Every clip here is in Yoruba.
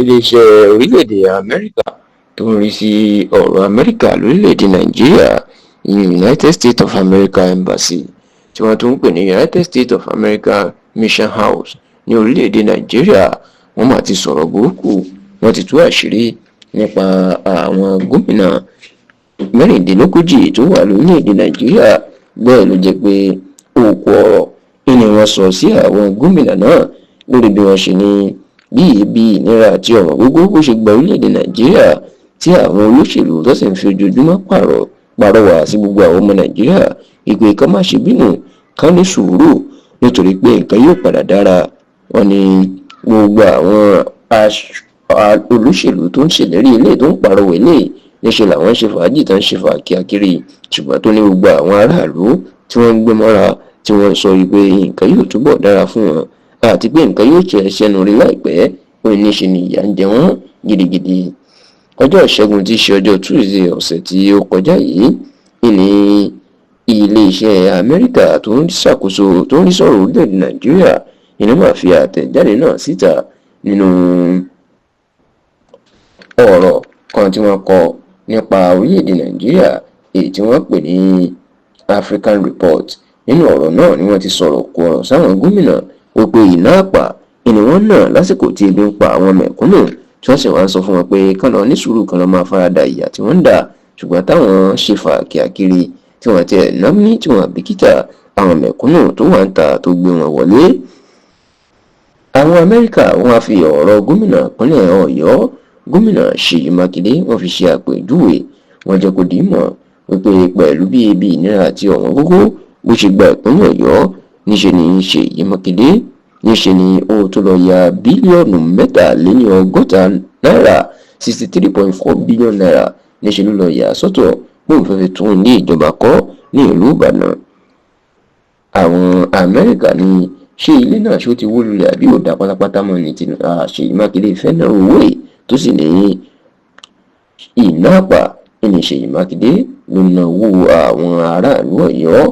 iléeṣẹ́ orílẹ̀-èdè Amẹ́ríkà tó ń rí sí ọ̀rọ̀ Amẹ́ríkà lórílẹ̀-èdè Nàìjíríà, United States of America Embassy tí wọ́n tún ń pè ní United States of America Mission House ní orílẹ̀-èdè Nàìjíríà, wọ́n mà ti sọ̀rọ̀ burúkú, wọ́n ti tú àṣírí nípa àwọn gómìnà mẹ́rìndínlógójì tó wà lórílẹ̀-èdè Nàìjíríà. Bẹ́ẹ̀ ló jẹ́ pé òkú ọ̀rọ̀ ni wọ́n sọ sí àwọn gómìnà náà lórí bí wọ́n ṣe ní bí ebi, ìnira àti ọ̀wọ́n gógó bó ṣe gba orílẹ̀-èdè Nàìjíríà, tí àwọn olóṣèlú tó sì ń fi ojoojúmọ́ pàrọwà sí gbogbo àwọn ọmọ Nàìjíríà ìpè ká má ṣe bínú, ká ní sùúrù nítorí pé nǹkan yóò padà dára. Wọ́n ní gbogbo àwọn olóṣèlú tó ń ṣèlérí ilé tó ń pàrọwà ilé níṣẹ́ làwọn ṣe fàájì tó ń ṣe fàákíákiri, ṣùgbọ́n tó ní gbogbo àwọn aráàlú tí wọ́n ń gbé mọ́ra tí wọ́n sọ wípé nǹkan yóò túbọ̀ dára fún wọn àti pé nǹkan yóò ṣe ṣẹnu rí láìpẹ́. ó ní ṣe ni ìyà ń jẹ wọ́n gidigidi. Ọjọ́ ìṣẹ́gun tí í ṣe ọjọ́ Tuesday ọ̀sẹ̀ tí ó kọjá yìí ní ilé-iṣẹ́ Amẹ́ríkà tó ń ṣàkóso tó ń rí sọ̀rọ̀ orílẹ̀-èdè Nàìjíríà iná máa fi àtẹ̀jáde náà síta nínú ọ̀rọ̀ kan tí wọ́n kọ nípa orílẹ̀-èdè Nàìjíríà èyí tí wọ́n pè ní African Report. Nínú ọ̀rọ̀ náà ni wọ́n ti sọ̀rọ̀ kó ọ̀rọ̀ sáwọn gómìnà wípé iná àpà ni wọ́n náà lásìkò tí ebi ń pa àwọn mẹ̀kúnnù, tí wọ́n sì wá ń sọ fún wọn pé kán lọ ní sùúrù, kán lọ máa farada ìyà tí wọ́n ń dà, ṣùgbọ́n táwọn ṣe fà kíákiri tí wọ́n ti ẹ̀ ná mí tí wọ́n bìkítà àwọn mẹ̀kúnnù tó wà ń ta tó gbé wọn wọlé. Àwọn Amẹ́ríkà wọ́n á fi ọ̀rọ̀ gómìnà ìpínlẹ̀ Ọ̀yọ́ gómìnà Ṣèyí Mákindé wọ́n fi ṣe àpèjúwe. Wọ́n jẹ́ kó dì í mọ̀ wípé pẹ̀lú bí ebi, ìnira àti ọ̀wọ́n gógó bó ṣe gba ìpínlẹ̀ Ọ̀yọ́, níṣe ni Ṣèyí Mákindé níṣe ni ó tó lọ ya bílíọ̀nù 63 náírà 63.4 bílíọ̀nù náírà níṣe ló lọ yà sọ́tọ̀ bóun fẹ́ fi tún ní ìjọba kọ́ ní ìlú Ìbàdàn. Àwọn Amẹ́ríkà ní ṣé ilé náà ṣó ti wó lulẹ̀ àbí ò dá pátápátá mọ́ ní Ṣèyí Mákindé fẹ́ náà owó èyí tó sì ní iná àpà ní Ṣèyí Mákindé ló ná owó àwọn aráàlú Ọ̀yọ́.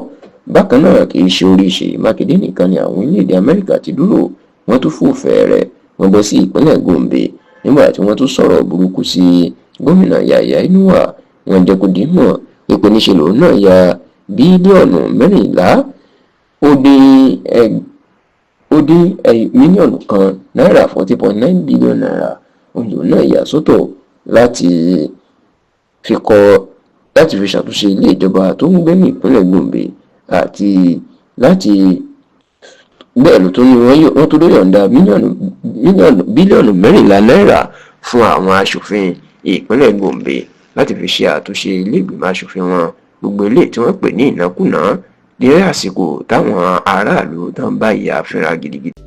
Bákan náà kì í ṣe orí Ṣèyí Mákindé nìkan ni àwọn orílẹ̀-èdè Amẹ́ríkà ti dúró, wọ́n tún fòfẹ́ rẹ̀ wọ́n bọ́ sí ìpínlẹ̀ Gombe nígbà tí wọ́n tún sọ̀rọ̀ burúkú sí gómìnà Yahaya Inuwa. Wọ́n jẹ́ kó dì í mọ̀ wípé níṣe lòun náà ya bílíọ̀nù 14 ó dín mílíọ̀nù kan náírà 40.9 bílíọ̀nù náírà òun náà yà sọ́tọ̀ láti fi ṣàtúnṣe ilé ìjọba tó ń gbé ní ìpínlẹ̀ Gombe, àti láti bẹ́ẹ̀ ló tún ní wọ́n tó yọ̀ǹda bílíọ̀nù 14 náírà fún àwọn aṣòfin ìpínlẹ̀ Gombe láti fi ṣe àtúnṣe ilé ìgbìmọ̀ aṣòfin wọn. Gbogbo ilé tí wọ́n pè ní ìnákúnàá ní àsìkò táwọn aráàlú tán bá ìyà fínra gidigidi.